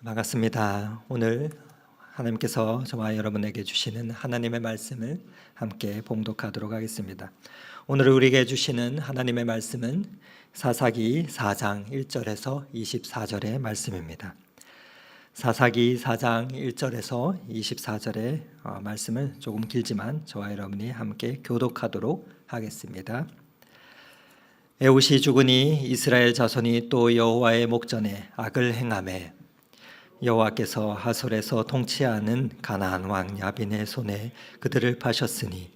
반갑습니다. 오늘 하나님께서 저와 여러분에게 주시는 하나님의 말씀을 함께 봉독하도록 하겠습니다. 오늘 우리에게 주시는 하나님의 말씀은 사사기 4장 1절에서 24절의 말씀입니다. 사사기 4장 1절에서 24절의 말씀을 조금 길지만 저와 여러분이 함께 교독하도록 하겠습니다. 에훗이 죽으니 이스라엘 자손이 또 여호와의 목전에 악을 행하매 여호와께서 하솔에서 통치하는 가나안 왕 야빈의 손에 그들을 파셨으니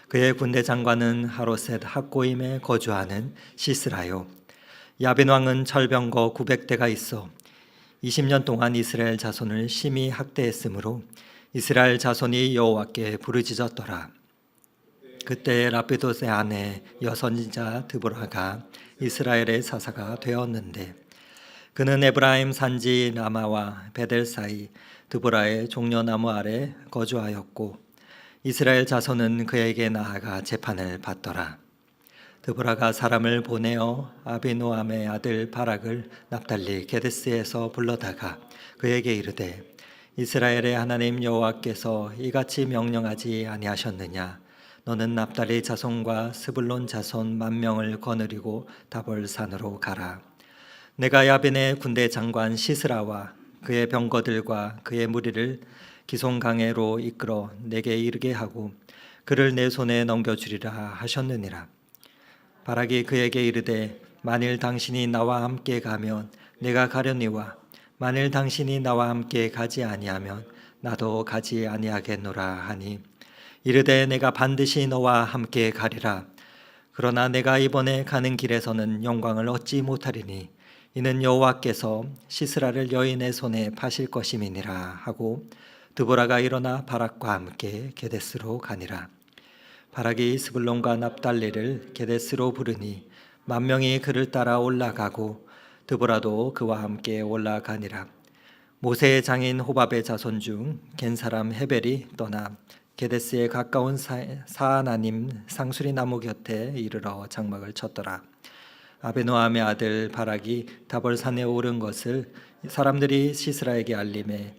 그의 군대 장관은 하로셋 학고임에 거주하는 시스라요. 야빈 왕은 철병거 900대가 있어 20년 동안 이스라엘 자손을 심히 학대했으므로 이스라엘 자손이 여호와께 부르짖었더라. 그때 라피도스의 아내 여선지자 드보라가 이스라엘의 사사가 되었는데 그는 에브라임 산지 라마와 베델 사이 드보라의 종려나무 아래 거주하였고 이스라엘 자손은 그에게 나아가 재판을 받더라. 드보라가 사람을 보내어 아비노함의 아들 바락을 납달리 게데스에서 불러다가 그에게 이르되 이스라엘의 하나님 여호와께서 이같이 명령하지 아니하셨느냐? 너는 납달리 자손과 스불론 자손 10,000명을 거느리고 다볼산으로 가라. 내가 야빈의 군대 장관 시스라와 그의 병거들과 그의 무리를 기송강해로 이끌어 내게 이르게 하고 그를 내 손에 넘겨주리라 하셨느니라. 바락이 그에게 이르되 만일 당신이 나와 함께 가면 내가 가려니와 만일 당신이 나와 함께 가지 아니하면 나도 가지 아니하겠노라 하니 이르되 내가 반드시 너와 함께 가리라. 그러나 내가 이번에 가는 길에서는 영광을 얻지 못하리니 이는 여호와께서 시스라를 여인의 손에 파실 것임이니라 하고 드보라가 일어나 바락과 함께 게데스로 가니라. 바락이 스불론과 납달리를 게데스로 부르니 10,000명이 그를 따라 올라가고 드보라도 그와 함께 올라가니라. 모세의 장인 호밥의 자손 중 겐 사람 헤벨이 떠나 게데스에 가까운 사하나님 상수리 나무 곁에 이르러 장막을 쳤더라. 아베노함의 아들 바락이 다볼산에 오른 것을 사람들이 시스라에게 알림해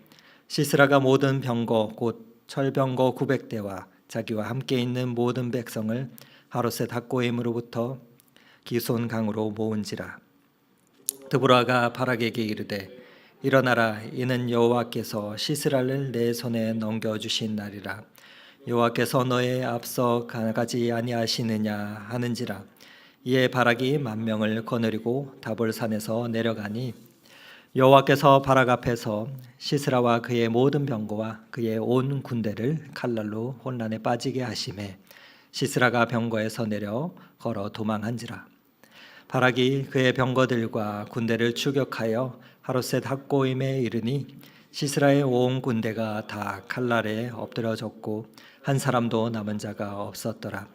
시스라가 모든 병거 곧 철병거 900대와 자기와 함께 있는 모든 백성을 하로셋 학고임으로부터 기손 강으로 모은지라. 드보라가 바락에게 이르되 일어나라. 이는 여호와께서 시스라를 내 손에 넘겨주신 날이라. 여호와께서 너의 앞서 가지 아니하시느냐 하는지라. 이에 바락이 10,000명을 거느리고 다볼산에서 내려가니 여호와께서 바락 앞에서 시스라와 그의 모든 병거와 그의 온 군대를 칼날로 혼란에 빠지게 하심에 시스라가 병거에서 내려 걸어 도망한지라. 바락이 그의 병거들과 군대를 추격하여 하로셋 학고임에 이르니 시스라의 온 군대가 다 칼날에 엎드려졌고 한 사람도 남은 자가 없었더라.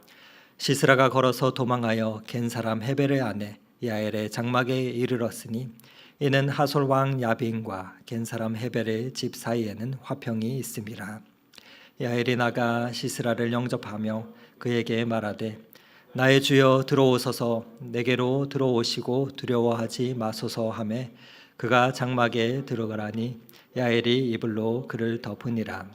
시스라가 걸어서 도망하여 겐 사람 헤벨의 아내 야엘의 장막에 이르렀으니 이는 하솔 왕 야빈과 겐 사람 헤벨의 집 사이에는 화평이 있음이라. 야엘이 나가 시스라를 영접하며 그에게 말하되 나의 주여 들어오소서. 내게로 들어오시고 두려워하지 마소서 하매 그가 장막에 들어가라니 야엘이 이불로 그를 덮으니라.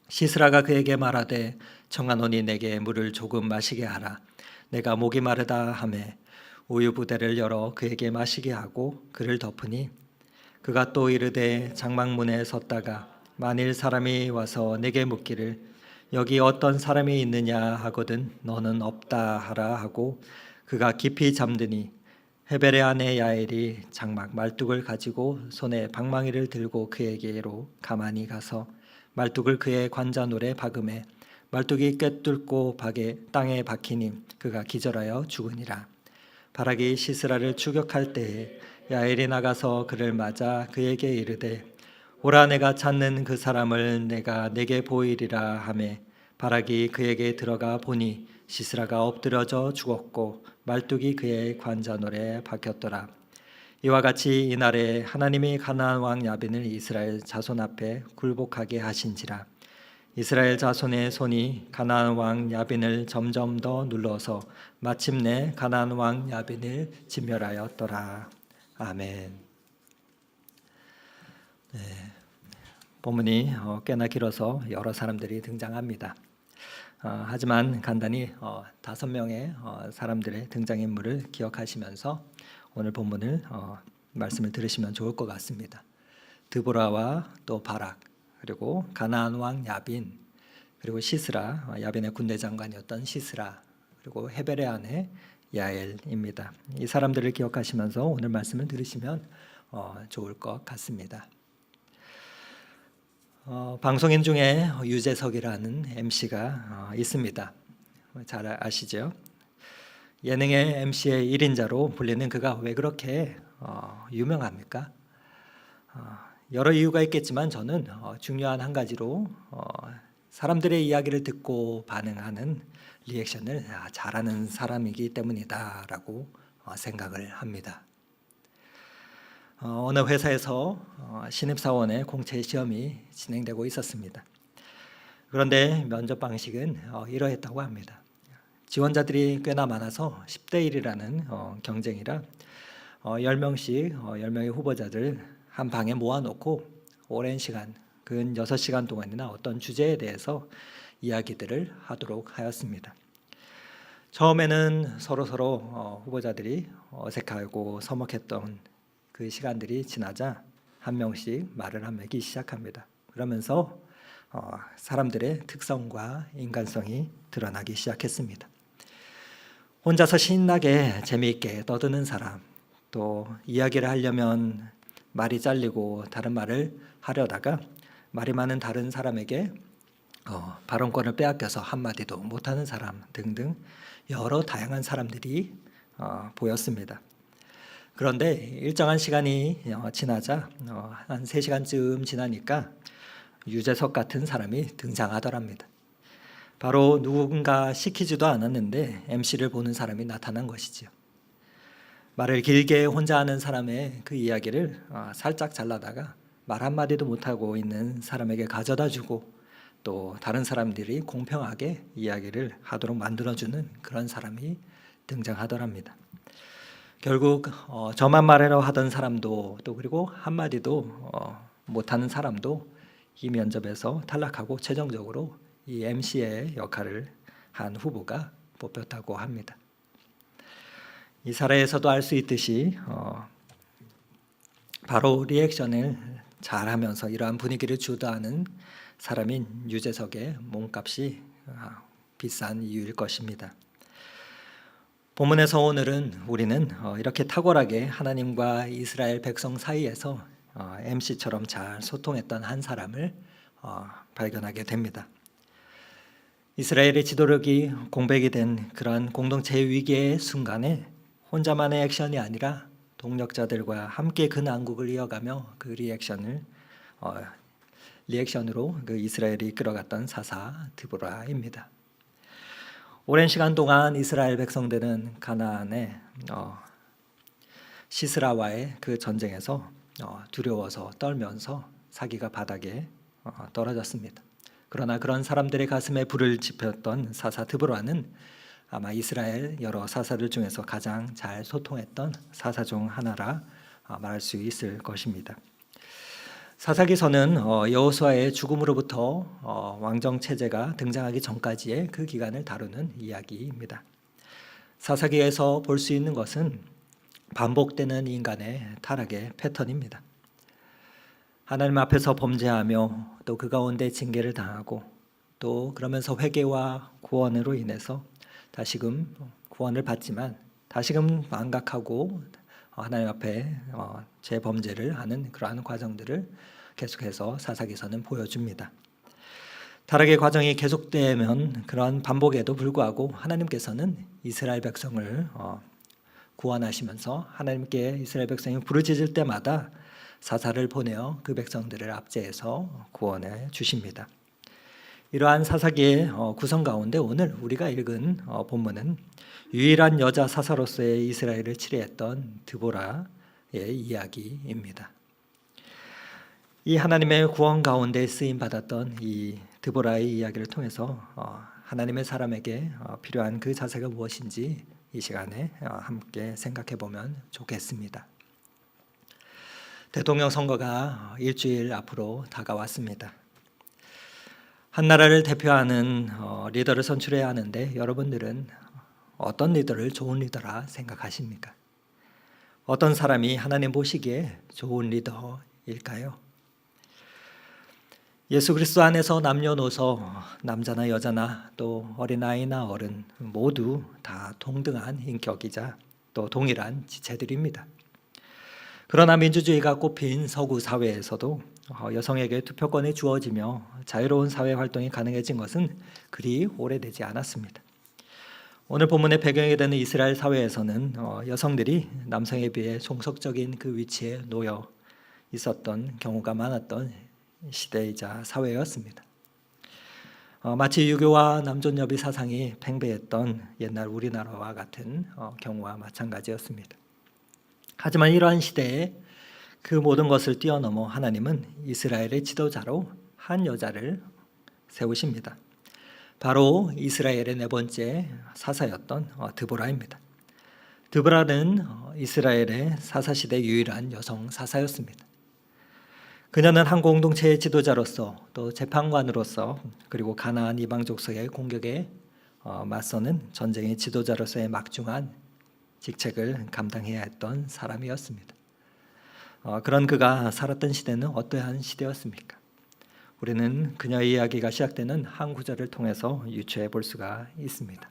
시스라가 그에게 말하되 청하노니 내게 물을 조금 마시게 하라. 내가 목이 마르다 하매 우유 부대를 열어 그에게 마시게 하고 그를 덮으니 그가 또 이르되 장막문에 섰다가 만일 사람이 와서 내게 묻기를 여기 어떤 사람이 있느냐 하거든 너는 없다 하라 하고 그가 깊이 잠드니 헤벨의 아내 야엘이 장막 말뚝을 가지고 손에 방망이를 들고 그에게로 가만히 가서 말뚝을 그의 관자놀에 박음에 말뚝이 꿰뚫고 땅에 박히니 그가 기절하여 죽으니라. 바락이 시스라를 추격할 때에 야엘이 나가서 그를 맞아 그에게 이르되 오라. 내가 찾는 그 사람을 내가 내게 보이리라 하매 바락이 그에게 들어가 보니 시스라가 엎드려져 죽었고 말뚝이 그의 관자놀에 박혔더라. 이와 같이 이날에 하나님이 가나안 왕 야빈을 이스라엘 자손 앞에 굴복하게 하신지라. 이스라엘 자손의 손이 가나안 왕 야빈을 점점 더 눌러서 마침내 가나안 왕 야빈을 진멸하였더라. 아멘. 본문이 꽤나 길어서 여러 사람들이 등장합니다. 하지만 간단히 5명의 사람들의 등장인물을 기억하시면서 오늘 본문을 말씀을 들으시면 좋을 것 같습니다. 드보라와 또 바락, 그리고 가나안 왕 야빈, 그리고 시스라, 야빈의 군대 장관이었던 시스라, 그리고 헤벨의 아내 야엘입니다. 이 사람들을 기억하시면서 오늘 말씀을 들으시면 좋을 것 같습니다. 방송인 중에 유재석이라는 MC가 있습니다. 잘 아시죠? 예능의 MC의 1인자로 불리는 그가 왜 그렇게 유명합니까? 여러 이유가 있겠지만 저는 중요한 한 가지로 사람들의 이야기를 듣고 반응하는 리액션을 잘하는 사람이기 때문이다라고 생각을 합니다. 어느 회사에서 신입사원의 공채 시험이 진행되고 있었습니다. 그런데 면접 방식은 이러했다고 합니다. 지원자들이 꽤나 많아서 10대 1이라는 경쟁이라 10명씩 10명의 후보자들 한 방에 모아놓고 오랜 시간, 근 6시간 동안이나 어떤 주제에 대해서 이야기들을 하도록 하였습니다. 처음에는 서로 후보자들이 어색하고 서먹했던 그 시간들이 지나자 한 명씩 말을 하기 시작합니다. 그러면서 사람들의 특성과 인간성이 드러나기 시작했습니다. 혼자서 신나게 재미있게 떠드는 사람, 또 이야기를 하려면 말이 잘리고 다른 말을 하려다가 말이 많은 다른 사람에게 발언권을 빼앗겨서 한마디도 못하는 사람 등등 여러 다양한 사람들이 보였습니다. 그런데 일정한 시간이 지나자 한 3시간쯤 지나니까 유재석 같은 사람이 등장하더랍니다. 바로 누군가 시키지도 않았는데 MC를 보는 사람이 나타난 것이지요. 말을 길게 혼자 하는 사람의 그 이야기를 살짝 잘라다가 말 한마디도 못하고 있는 사람에게 가져다 주고 또 다른 사람들이 공평하게 이야기를 하도록 만들어주는 그런 사람이 등장하더랍니다. 결국 저만 말하려 하던 사람도 또 그리고 한마디도 못하는 사람도 이 면접에서 탈락하고 최종적으로 이 MC의 역할을 한 후보가 뽑혔다고 합니다. 이 사례에서도 알 수 있듯이 바로 리액션을 잘하면서 이러한 분위기를 주도하는 사람인 유재석의 몸값이 비싼 이유일 것입니다. 본문에서 오늘은 우리는 이렇게 탁월하게 하나님과 이스라엘 백성 사이에서 MC처럼 잘 소통했던 한 사람을 발견하게 됩니다. 이스라엘의 지도력이 공백이 된 그런 공동체 위기의 순간에 혼자만의 액션이 아니라 동력자들과 함께 그 난국을 이어가며 그 리액션으로 그 이스라엘이 이끌어갔던 사사 드보라입니다. 오랜 시간 동안 이스라엘 백성들은 가나안의 시스라와의 그 전쟁에서 두려워서 떨면서 사기가 바닥에 떨어졌습니다. 그러나 그런 사람들의 가슴에 불을 지폈던 사사 드보라는 아마 이스라엘 여러 사사들 중에서 가장 잘 소통했던 사사 중 하나라 말할 수 있을 것입니다. 사사기서는 여호수아의 죽음으로부터 왕정 체제가 등장하기 전까지의 그 기간을 다루는 이야기입니다. 사사기에서 볼 수 있는 것은 반복되는 인간의 타락의 패턴입니다. 하나님 앞에서 범죄하며 또 그 가운데 징계를 당하고 또 그러면서 회개와 구원으로 인해서 다시금 구원을 받지만 다시금 망각하고 하나님 앞에 재범죄를 하는 그러한 과정들을 계속해서 사사기서는 보여줍니다. 타락의 과정이 계속되면 그러한 반복에도 불구하고 하나님께서는 이스라엘 백성을 구원하시면서 하나님께 이스라엘 백성이 부르짖을 때마다 사사를 보내어 그 백성들을 압제해서 구원해 주십니다. 이러한 사사기의 구성 가운데 오늘 우리가 읽은 본문은 유일한 여자 사사로서의 이스라엘을 치리했던 드보라의 이야기입니다. 이 하나님의 구원 가운데 쓰임 받았던 이 드보라의 이야기를 통해서 하나님의 사람에게 필요한 그 자세가 무엇인지 이 시간에 함께 생각해 보면 좋겠습니다. 대통령 선거가 일주일 앞으로 다가왔습니다. 한 나라를 대표하는 리더를 선출해야 하는데 여러분들은 어떤 리더를 좋은 리더라 생각하십니까? 어떤 사람이 하나님 보시기에 좋은 리더일까요? 예수 그리스도 안에서 남녀노소, 남자나 여자나 또 어린아이나 어른 모두 다 동등한 인격이자 또 동일한 지체들입니다. 그러나 민주주의가 꽃핀 서구 사회에서도 여성에게 투표권이 주어지며 자유로운 사회 활동이 가능해진 것은 그리 오래되지 않았습니다. 오늘 본문의 배경이 되는 이스라엘 사회에서는 여성들이 남성에 비해 종속적인 그 위치에 놓여 있었던 경우가 많았던 시대이자 사회였습니다. 마치 유교와 남존여비 사상이 팽배했던 옛날 우리나라와 같은 경우와 마찬가지였습니다. 하지만 이러한 시대에 그 모든 것을 뛰어넘어 하나님은 이스라엘의 지도자로 한 여자를 세우십니다. 바로 이스라엘의 네 번째 사사였던 드보라입니다. 드보라는 이스라엘의 사사시대 유일한 여성 사사였습니다. 그녀는 한 공동체의 지도자로서 또 재판관으로서 그리고 가나안 이방 족속의 공격에 맞서는 전쟁의 지도자로서의 막중한 직책을 감당해야 했던 사람이었습니다. 그런 그가 살았던 시대는 어떠한 시대였습니까? 우리는 그녀의 이야기가 시작되는 한 구절을 통해서 유추해 볼 수가 있습니다.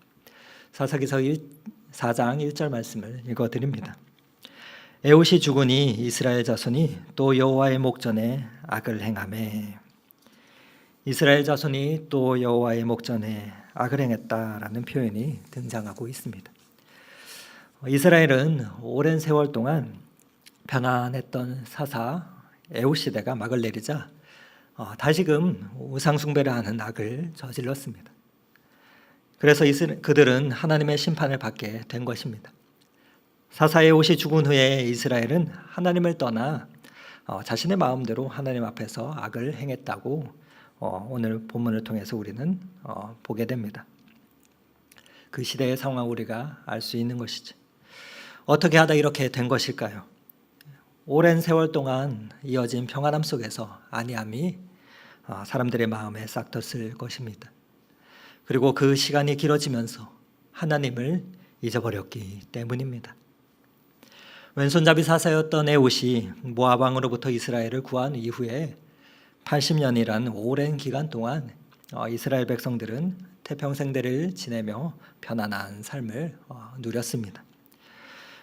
사사기서 4장 1절 말씀을 읽어드립니다. 에웃이 죽으니 이스라엘 자손이 또 여호와의 목전에 악을 행하매. 이스라엘 자손이 또 여호와의 목전에 악을 행했다라는 표현이 등장하고 있습니다. 이스라엘은 오랜 세월 동안 편안했던 사사 에웃 시대가 막을 내리자 다시금 우상 숭배를 하는 악을 저질렀습니다. 그래서 그들은 하나님의 심판을 받게 된 것입니다. 사사 에웃이 죽은 후에 이스라엘은 하나님을 떠나 자신의 마음대로 하나님 앞에서 악을 행했다고 오늘 본문을 통해서 우리는 보게 됩니다. 그 시대의 상황을 우리가 알 수 있는 것이죠. 어떻게 하다 이렇게 된 것일까요? 오랜 세월 동안 이어진 평안함 속에서 안이함이 사람들의 마음에 싹 텄을 것입니다. 그리고 그 시간이 길어지면서 하나님을 잊어버렸기 때문입니다. 왼손잡이 사사였던 에웃이 모압 왕으로부터 이스라엘을 구한 이후에 80년이란 오랜 기간 동안 이스라엘 백성들은 태평생대를 지내며 편안한 삶을 누렸습니다.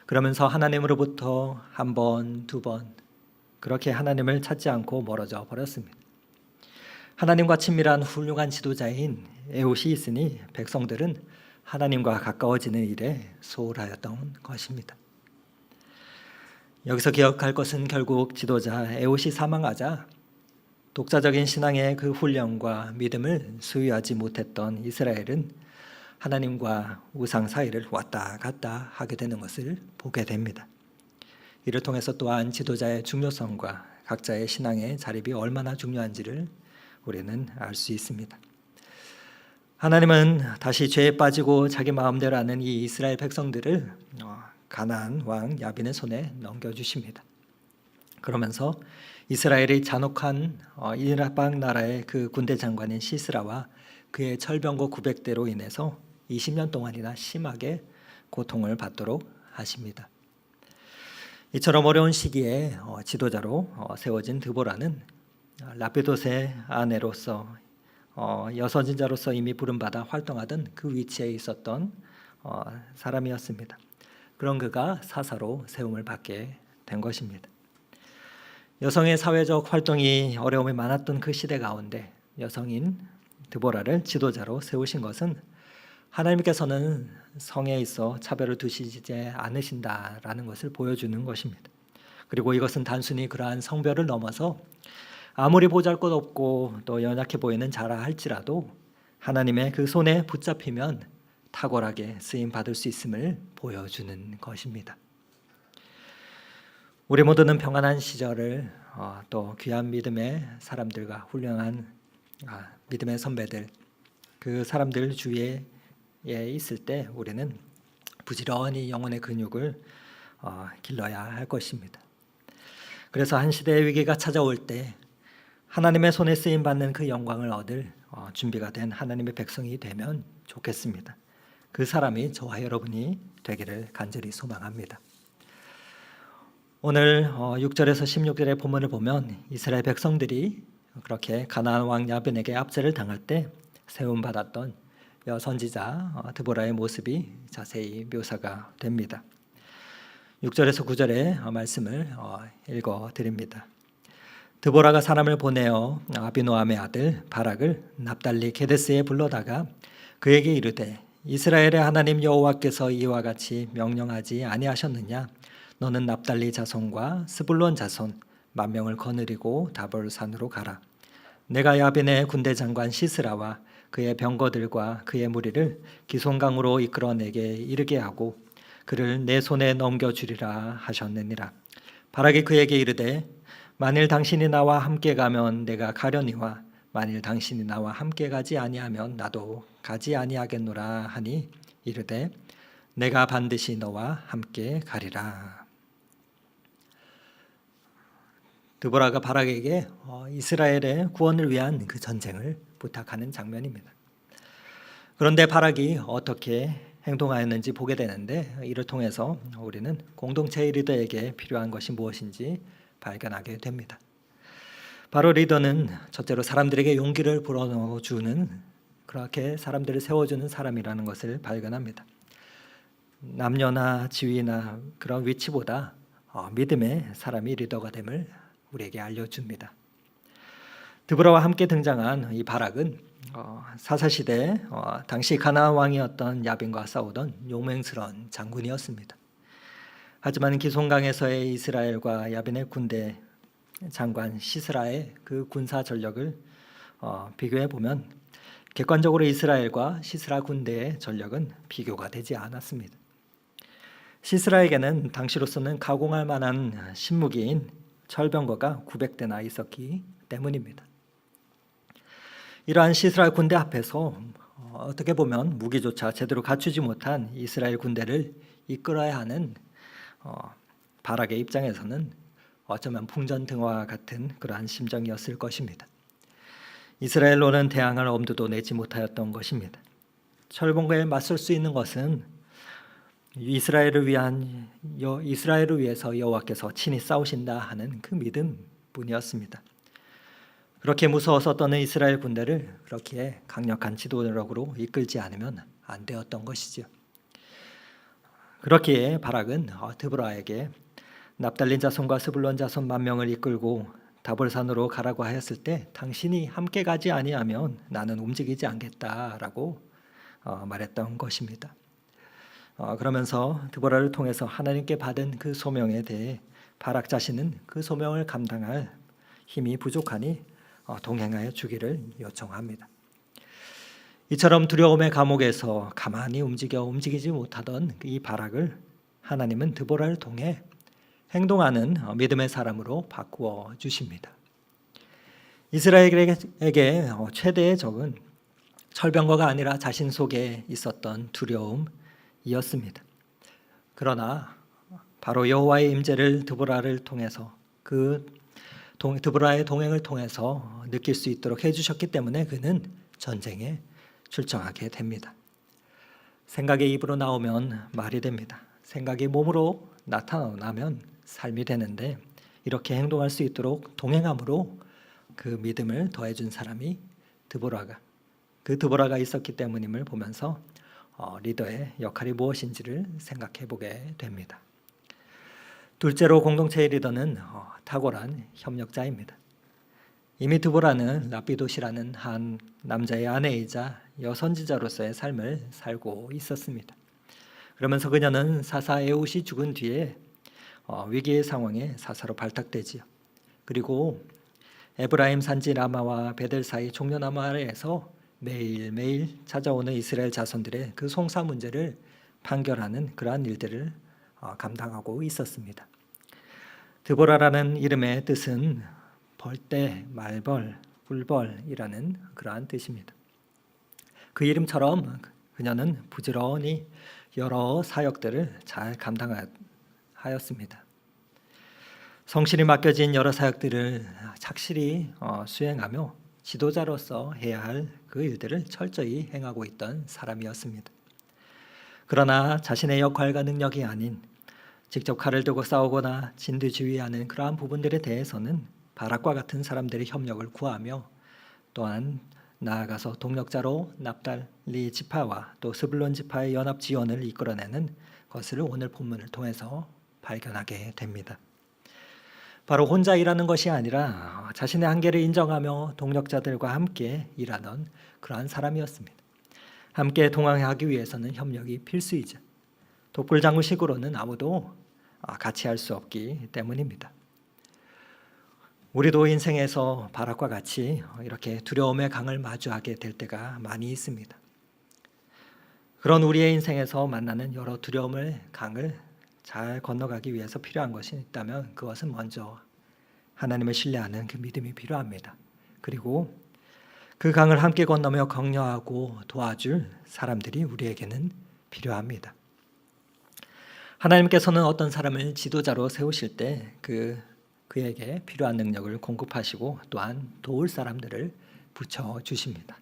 그러면서 하나님으로부터 한 번, 두 번 그렇게 하나님을 찾지 않고 멀어져 버렸습니다. 하나님과 친밀한 훌륭한 지도자인 에웃이 있으니 백성들은 하나님과 가까워지는 일에 소홀하였던 것입니다. 여기서 기억할 것은 결국 지도자 에웃이 사망하자 독자적인 신앙의 그 훈련과 믿음을 소유하지 못했던 이스라엘은 하나님과 우상 사이를 왔다 갔다 하게 되는 것을 보게 됩니다. 이를 통해서 또한 지도자의 중요성과 각자의 신앙의 자립이 얼마나 중요한지를 우리는 알 수 있습니다. 하나님은 다시 죄에 빠지고 자기 마음대로 하는 이 이스라엘 백성들을 가나안 왕 야빈의 손에 넘겨주십니다. 그러면서 이스라엘의 잔혹한 이라방 나라의 그 군대 장관인 시스라와 그의 철병거 900대로 인해서 20년 동안이나 심하게 고통을 받도록 하십니다. 이처럼 어려운 시기에 지도자로 세워진 드보라는 라피도스의 아내로서 여선진자로서 이미 부름받아 활동하던 그 위치에 있었던 사람이었습니다. 그런 그가 사사로 세움을 받게 된 것입니다. 여성의 사회적 활동이 어려움이 많았던 그 시대 가운데 여성인 드보라를 지도자로 세우신 것은 하나님께서는 성에 있어 차별을 두시지 않으신다라는 것을 보여주는 것입니다. 그리고 이것은 단순히 그러한 성별을 넘어서 아무리 보잘것없고 또 연약해 보이는 자라 할지라도 하나님의 그 손에 붙잡히면 탁월하게 쓰임 받을 수 있음을 보여주는 것입니다. 우리 모두는 평안한 시절을 또 귀한 믿음의 사람들과 훌륭한 믿음의 선배들 그 사람들 주위에 있을 때 우리는 부지런히 영혼의 근육을 길러야 할 것입니다. 그래서 한 시대의 위기가 찾아올 때 하나님의 손에 쓰임 받는 그 영광을 얻을 준비가 된 하나님의 백성이 되면 좋겠습니다. 그 사람이 저와 여러분이 되기를 간절히 소망합니다. 오늘 6절에서 16절의 본문을 보면 이스라엘 백성들이 그렇게 가나안 왕 야빈에게 압제를 당할 때 세움받았던 여선지자 드보라의 모습이 자세히 묘사가 됩니다. 6절에서 9절의 말씀을 읽어드립니다. 드보라가 사람을 보내어 아비노함의 아들 바락을 납달리 게데스에 불러다가 그에게 이르되 이스라엘의 하나님 여호와께서 이와 같이 명령하지 아니하셨느냐? 너는 납달리 자손과 스불론 자손 10,000명을 거느리고 다볼산으로 가라. 내가 야빈의 군대 장관 시스라와 그의 병거들과 그의 무리를 기손강으로 이끌어 내게 이르게 하고 그를 내 손에 넘겨주리라 하셨느니라. 바락이 그에게 이르되 만일 당신이 나와 함께 가면 내가 가려니와 만일 당신이 나와 함께 가지 아니하면 나도 가지 아니하겠노라 하니 이르되 내가 반드시 너와 함께 가리라. 드보라가 바락에게 이스라엘의 구원을 위한 그 전쟁을 부탁하는 장면입니다. 그런데 바락이 어떻게 행동하였는지 보게 되는데 이를 통해서 우리는 공동체의 리더에게 필요한 것이 무엇인지 발견하게 됩니다. 바로 리더는 첫째로 사람들에게 용기를 불어넣어주는 그렇게 사람들을 세워주는 사람이라는 것을 발견합니다. 남녀나 지위나 그런 위치보다 믿음의 사람이 리더가 됨을 우리에게 알려줍니다. 드보라와 함께 등장한 이 바락은 사사시대에 당시 가나안 왕이었던 야빈과 싸우던 용맹스러운 장군이었습니다. 하지만 기손강에서의 이스라엘과 야빈의 군대 장관 시스라의 그 군사 전력을 비교해 보면 객관적으로 이스라엘과 시스라 군대의 전력은 비교가 되지 않았습니다. 시스라에게는 당시로서는 가공할 만한 신무기인 철병거가 900대나 있었기 때문입니다. 이러한 시스라 군대 앞에서 어떻게 보면 무기조차 제대로 갖추지 못한 이스라엘 군대를 이끌어야 하는 바락의 입장에서는 어쩌면 풍전등화와 같은 그러한 심정이었을 것입니다. 이스라엘로는 대항할 엄두도 내지 못하였던 것입니다. 철봉거에 맞설 수 있는 것은 이스라엘을 위해서 여호와께서 친히 싸우신다 하는 그 믿음뿐이었습니다. 그렇게 무서워서 떠는 이스라엘 군대를 그렇게 강력한 지도력으로 이끌지 않으면 안 되었던 것이죠. 그렇기에 바락은 드보라에게 납달리 자손과 스불론 자손 10,000명을 이끌고 다볼산으로 가라고 하였을 때 당신이 함께 가지 아니하면 나는 움직이지 않겠다라고 말했던 것입니다. 그러면서 드보라를 통해서 하나님께 받은 그 소명에 대해 바락 자신은 그 소명을 감당할 힘이 부족하니 동행하여 주기를 요청합니다. 이처럼 두려움의 감옥에서 가만히 움직이지 못하던 이 바락을 하나님은 드보라를 통해 행동하는 믿음의 사람으로 바꾸어 주십니다. 이스라엘에게 최대의 적은 철병거가 아니라 자신 속에 있었던 두려움이었습니다. 그러나 바로 여호와의 임재를 드보라를 통해서 드보라의 동행을 통해서 느낄 수 있도록 해주셨기 때문에 그는 전쟁에 출정하게 됩니다. 생각이 입으로 나오면 말이 됩니다. 생각이 몸으로 나타나면 삶이 되는데 이렇게 행동할 수 있도록 동행함으로 그 믿음을 더해준 사람이 드보라가 있었기 때문임을 보면서 리더의 역할이 무엇인지를 생각해 보게 됩니다. 둘째로 공동체의 리더는 탁월한 협력자입니다. 이미 드보라는 라피도시라는 한 남자의 아내이자 여선지자로서의 삶을 살고 있었습니다. 그러면서 그녀는 사사 에훗이 죽은 뒤에 위기의 상황에 사사로 발탁되지요. 그리고 에브라임 산지 라마와 베델 사이 종려나무 아래에서 매일매일 찾아오는 이스라엘 자손들의 그 송사 문제를 판결하는 그러한 일들을 감당하고 있었습니다. 드보라라는 이름의 뜻은 벌떼, 말벌, 꿀벌이라는 그러한 뜻입니다. 그 이름처럼 그녀는 부지런히 여러 사역들을 잘 감당하였습니다. 성실히 맡겨진 여러 사역들을 착실히 수행하며 지도자로서 해야 할 그 일들을 철저히 행하고 있던 사람이었습니다. 그러나 자신의 역할과 능력이 아닌 직접 칼을 들고 싸우거나 진두지휘하는 그러한 부분들에 대해서는 바락과 같은 사람들의 협력을 구하며 또한 나아가서 동력자로 납달리 지파와 또 스불론 지파의 연합 지원을 이끌어내는 것을 오늘 본문을 통해서 발견하게 됩니다. 바로 혼자 일하는 것이 아니라 자신의 한계를 인정하며 동력자들과 함께 일하던 그러한 사람이었습니다. 함께 동행하기 위해서는 협력이 필수이자 독불장구식으로는 아무도 같이 할 수 없기 때문입니다. 우리도 인생에서 바락과 같이 이렇게 두려움의 강을 마주하게 될 때가 많이 있습니다. 그런 우리의 인생에서 만나는 여러 두려움의 강을 잘 건너가기 위해서 필요한 것이 있다면 그것은 먼저 하나님을 신뢰하는 그 믿음이 필요합니다. 그리고 그 강을 함께 건너며 격려하고 도와줄 사람들이 우리에게는 필요합니다. 하나님께서는 어떤 사람을 지도자로 세우실 때 그에게 필요한 능력을 공급하시고 또한 도울 사람들을 붙여주십니다.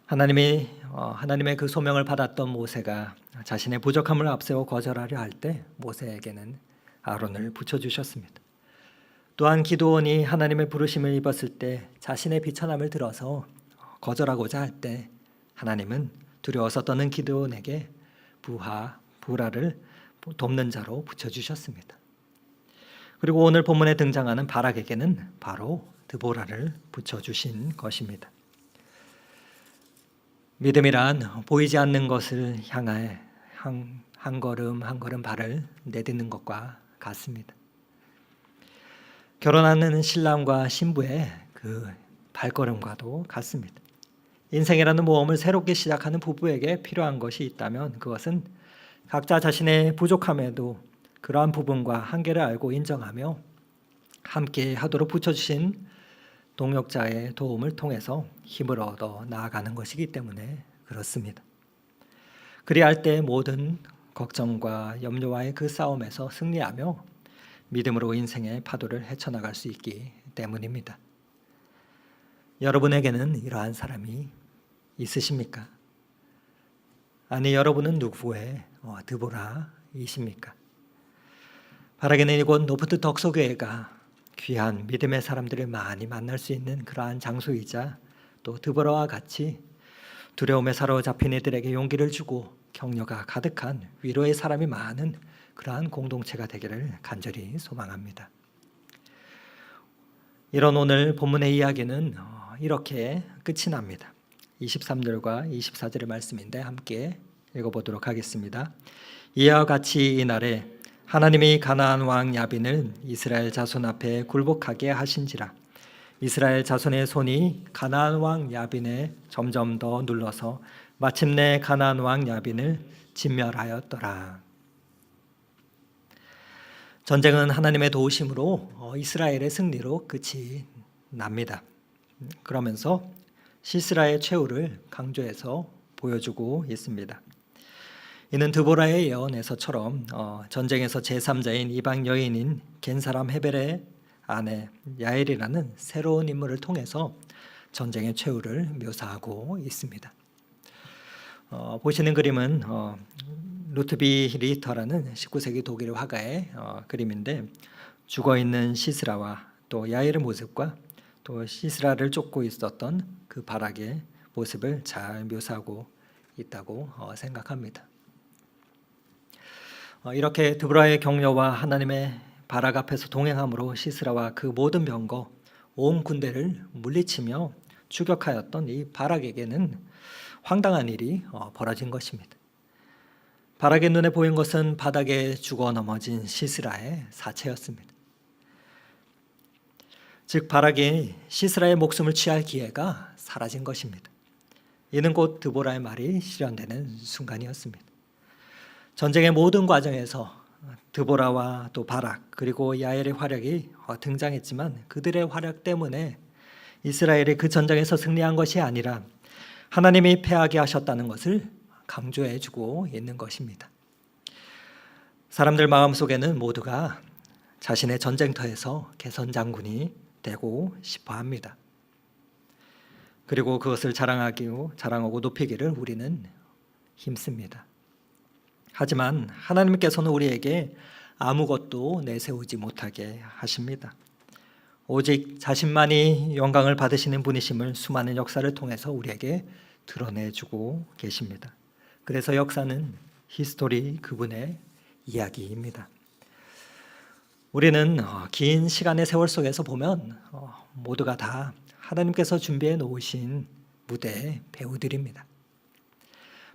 하나님의 그 소명을 받았던 모세가 자신의 부족함을 앞세워 거절하려 할 때 모세에게는 아론을 붙여주셨습니다. 또한 기드온이 하나님의 부르심을 입었을 때 자신의 비천함을 들어서 거절하고자 할 때 하나님은 두려워서 떠는 기드온에게 부라를 돕는 자로 붙여주셨습니다. 그리고 오늘 본문에 등장하는 바락에게는 바로 드보라를 붙여주신 것입니다. 믿음이란 보이지 않는 것을 향해 한 걸음 한 걸음 발을 내딛는 것과 같습니다. 결혼하는 신랑과 신부의 그 발걸음과도 같습니다. 인생이라는 모험을 새롭게 시작하는 부부에게 필요한 것이 있다면 그것은 각자 자신의 부족함에도 그러한 부분과 한계를 알고 인정하며 함께 하도록 붙여주신 동역자의 도움을 통해서 힘을 얻어 나아가는 것이기 때문에 그렇습니다. 그리할 때 모든 걱정과 염려와의 그 싸움에서 승리하며 믿음으로 인생의 파도를 헤쳐나갈 수 있기 때문입니다. 여러분에게는 이러한 사람이 있으십니까? 아니, 여러분은 누구의 드보라이십니까? 바라기는 이곳 노프트 덕소교회가 귀한 믿음의 사람들을 많이 만날 수 있는 그러한 장소이자 또 드보라와 같이 두려움에 사로잡힌 이들에게 용기를 주고 격려가 가득한 위로의 사람이 많은 그러한 공동체가 되기를 간절히 소망합니다. 이런 오늘 본문의 이야기는 이렇게 끝이 납니다. 23절과 24절의 말씀인데 함께 읽어보도록 하겠습니다. 이와 같이 이날에 하나님이 가나안 왕 야빈을 이스라엘 자손 앞에 굴복하게 하신지라. 이스라엘 자손의 손이 가나안 왕 야빈에 점점 더 눌러서 마침내 가나안 왕 야빈을 진멸하였더라. 전쟁은 하나님의 도우심으로 이스라엘의 승리로 끝이 납니다. 그러면서 시스라의 최후를 강조해서 보여주고 있습니다. 이는 드보라의 예언에서처럼 전쟁에서 제3자인 이방 여인인 겐사람 헤벨의 아내 야엘이라는 새로운 인물을 통해서 전쟁의 최후를 묘사하고 있습니다. 보시는 그림은 루트비 리터라는 19세기 독일 화가의 그림인데 죽어있는 시스라와 또 야엘의 모습과 또 시스라를 쫓고 있었던 그 바락의 모습을 잘 묘사하고 있다고 생각합니다. 이렇게 드보라의 격려와 하나님의 바락 앞에서 동행함으로 시스라와 그 모든 병거 온 군대를 물리치며 추격하였던 이 바락에게는 황당한 일이 벌어진 것입니다. 바락의 눈에 보인 것은 바닥에 죽어 넘어진 시스라의 사체였습니다. 즉 바락이 시스라의 목숨을 취할 기회가 사라진 것입니다. 이는 곧 드보라의 말이 실현되는 순간이었습니다. 전쟁의 모든 과정에서 드보라와 또 바락 그리고 야엘의 활약이 등장했지만 그들의 활약 때문에 이스라엘이 그 전쟁에서 승리한 것이 아니라 하나님이 패하게 하셨다는 것을 강조해주고 있는 것입니다. 사람들 마음속에는 모두가 자신의 전쟁터에서 개선 장군이 되고 싶어 합니다. 그리고 그것을 자랑하고 높이기를 우리는 힘씁니다. 하지만 하나님께서는 우리에게 아무것도 내세우지 못하게 하십니다. 오직 자신만이 영광을 받으시는 분이심을 수많은 역사를 통해서 우리에게 드러내주고 계십니다. 그래서 역사는 히스토리, 그분의 이야기입니다. 우리는 긴 시간의 세월 속에서 보면 모두가 다 하나님께서 준비해 놓으신 무대의 배우들입니다.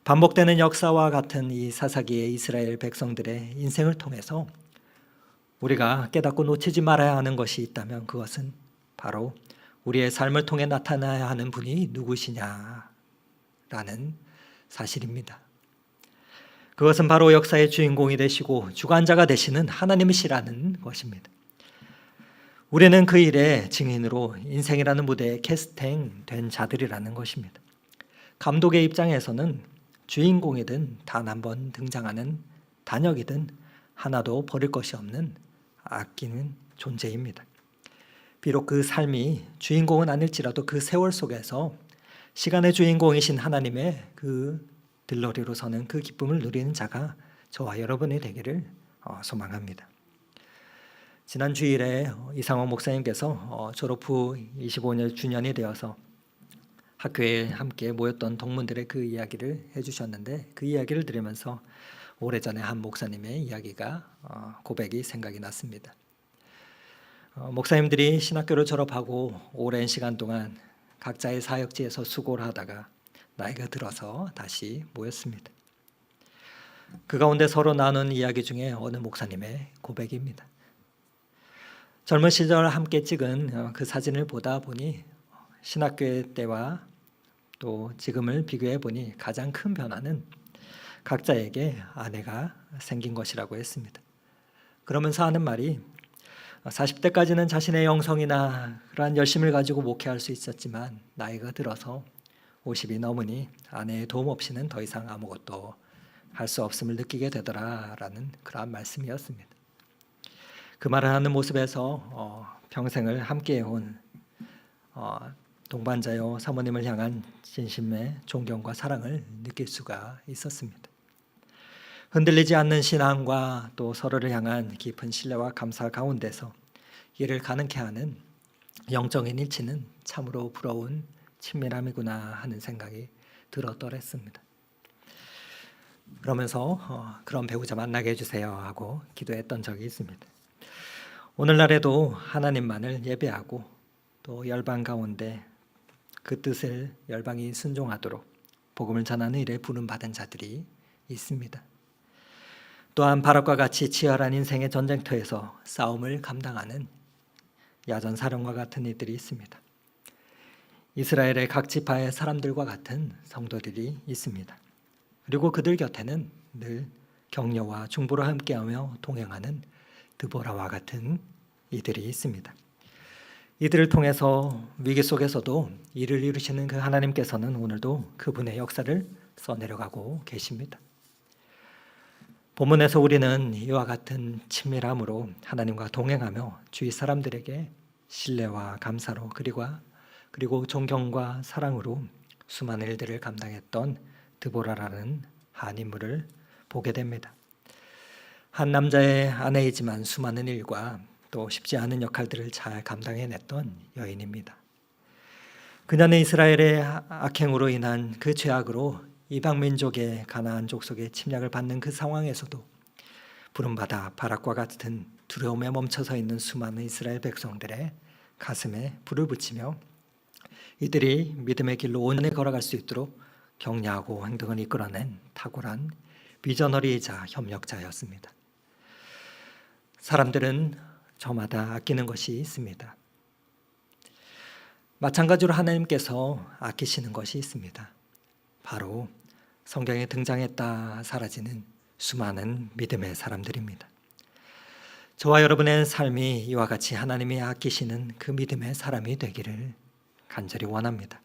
반복되는 역사와 같은 이 사사기의 이스라엘 백성들의 인생을 통해서 우리가 깨닫고 놓치지 말아야 하는 것이 있다면 그것은 바로 우리의 삶을 통해 나타나야 하는 분이 누구시냐라는 사실입니다. 그것은 바로 역사의 주인공이 되시고 주관자가 되시는 하나님이시라는 것입니다. 우리는 그 일의 증인으로 인생이라는 무대에 캐스팅된 자들이라는 것입니다. 감독의 입장에서는 주인공이든 단 한 번 등장하는 단역이든 하나도 버릴 것이 없는 아끼는 존재입니다. 비록 그 삶이 주인공은 아닐지라도 그 세월 속에서 시간의 주인공이신 하나님의 그 들러리로 서는 그 기쁨을 누리는 자가 저와 여러분이 되기를 소망합니다. 지난 주일에 이상원 목사님께서 졸업 후 25년 주년이 되어서 학교에 함께 모였던 동문들의 그 이야기를 해주셨는데 그 이야기를 들으면서 오래전에 한 목사님의 이야기가 고백이 생각이 났습니다. 목사님들이 신학교를 졸업하고 오랜 시간 동안 각자의 사역지에서 수고를 하다가 나이가 들어서 다시 모였습니다. 그 가운데 서로 나눈 이야기 중에 어느 목사님의 고백입니다. 젊은 시절 함께 찍은 그 사진을 보다 보니 신학교의 때와 또 지금을 비교해 보니 가장 큰 변화는 각자에게 아내가 생긴 것이라고 했습니다. 그러면서 하는 말이 40대까지는 자신의 영성이나 그러한 열심을 가지고 목회할 수 있었지만 나이가 들어서 50이 넘으니 아내의 도움 없이는 더 이상 아무것도 할 수 없음을 느끼게 되더라라는 그러한 말씀이었습니다. 그 말을 하는 모습에서 평생을 함께해온 동반자요 사모님을 향한 진심의 존경과 사랑을 느낄 수가 있었습니다. 흔들리지 않는 신앙과 또 서로를 향한 깊은 신뢰와 감사 가운데서 이를 가능케 하는 영적인 일치는 참으로 부러운 친밀함이구나 하는 생각이 들었더랬습니다. 그러면서 그런 배우자 만나게 해주세요 하고 기도했던 적이 있습니다. 오늘날에도 하나님만을 예배하고 또 열방 가운데 그 뜻을 열방이 순종하도록 복음을 전하는 일에 부름받은 자들이 있습니다. 또한 바락과 같이 치열한 인생의 전쟁터에서 싸움을 감당하는 야전사령과 같은 이들이 있습니다. 이스라엘의 각 지파의 사람들과 같은 성도들이 있습니다. 그리고 그들 곁에는 늘 격려와 중보를 함께하며 동행하는 드보라와 같은 이들이 있습니다. 이들을 통해서 위기 속에서도 일을 이루시는 그 하나님께서는 오늘도 그분의 역사를 써내려가고 계십니다. 본문에서 우리는 이와 같은 친밀함으로 하나님과 동행하며 주위 사람들에게 신뢰와 감사로 그리고 존경과 사랑으로 수많은 일들을 감당했던 드보라라는 한 인물을 보게 됩니다. 한 남자의 아내이지만 수많은 일과 또 쉽지 않은 역할들을 잘 감당해냈던 여인입니다. 그녀는 이스라엘의 악행으로 인한 그 죄악으로 이방 민족의 가나안 족속의 침략을 받는 그 상황에서도 부름받아 바락과 같은 두려움에 멈춰서 있는 수많은 이스라엘 백성들의 가슴에 불을 붙이며 이들이 믿음의 길로 온전히 걸어갈 수 있도록 격려하고 행동을 이끌어낸 탁월한 비저너리이자 협력자였습니다. 사람들은 저마다 아끼는 것이 있습니다. 마찬가지로 하나님께서 아끼시는 것이 있습니다. 바로 성경에 등장했다 사라지는 수많은 믿음의 사람들입니다. 저와 여러분의 삶이 이와 같이 하나님이 아끼시는 그 믿음의 사람이 되기를 간절히 원합니다.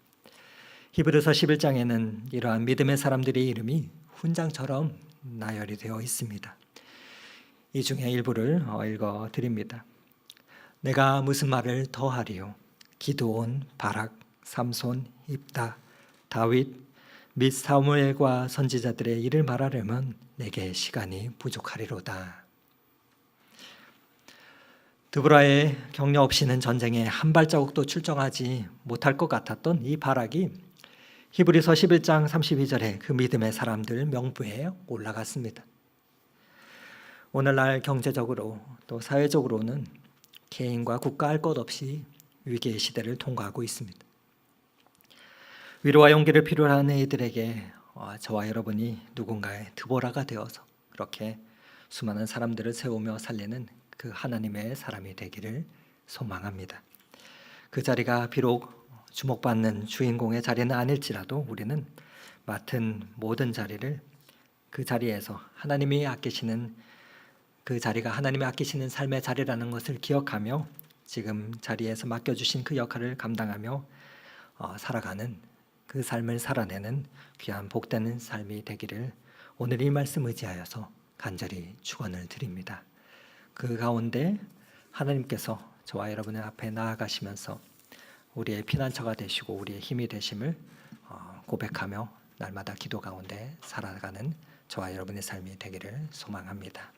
히브리서 11장에는 이러한 믿음의 사람들의 이름이 훈장처럼 나열이 되어 있습니다. 이 중에 일부를 읽어 드립니다. 내가 무슨 말을 더하리요? 기드온, 바락, 삼손, 입다, 다윗 및 사무엘과 선지자들의 일을 말하려면 내게 시간이 부족하리로다. 드보라의 격려 없이는 전쟁에 한 발자국도 출정하지 못할 것 같았던 이 바락이 히브리서 11장 32절에 그 믿음의 사람들 명부에 올라갔습니다. 오늘날 경제적으로 또 사회적으로는 개인과 국가 할 것 없이 위기의 시대를 통과하고 있습니다. 위로와 용기를 필요로 하는 이들에게 저와 여러분이 누군가의 드보라가 되어서 그렇게 수많은 사람들을 세우며 살리는 그 하나님의 사람이 되기를 소망합니다. 그 자리가 비록 주목받는 주인공의 자리는 아닐지라도 우리는 맡은 모든 자리를 그 자리에서 하나님이 아끼시는 그 자리가 하나님이 아끼시는 삶의 자리라는 것을 기억하며 지금 자리에서 맡겨주신 그 역할을 감당하며 살아가는 그 삶을 살아내는 귀한 복되는 삶이 되기를 오늘 이 말씀 의지하여서 간절히 축원을 드립니다. 그 가운데 하나님께서 저와 여러분의 앞에 나아가시면서 우리의 피난처가 되시고 우리의 힘이 되심을 고백하며 날마다 기도 가운데 살아가는 저와 여러분의 삶이 되기를 소망합니다.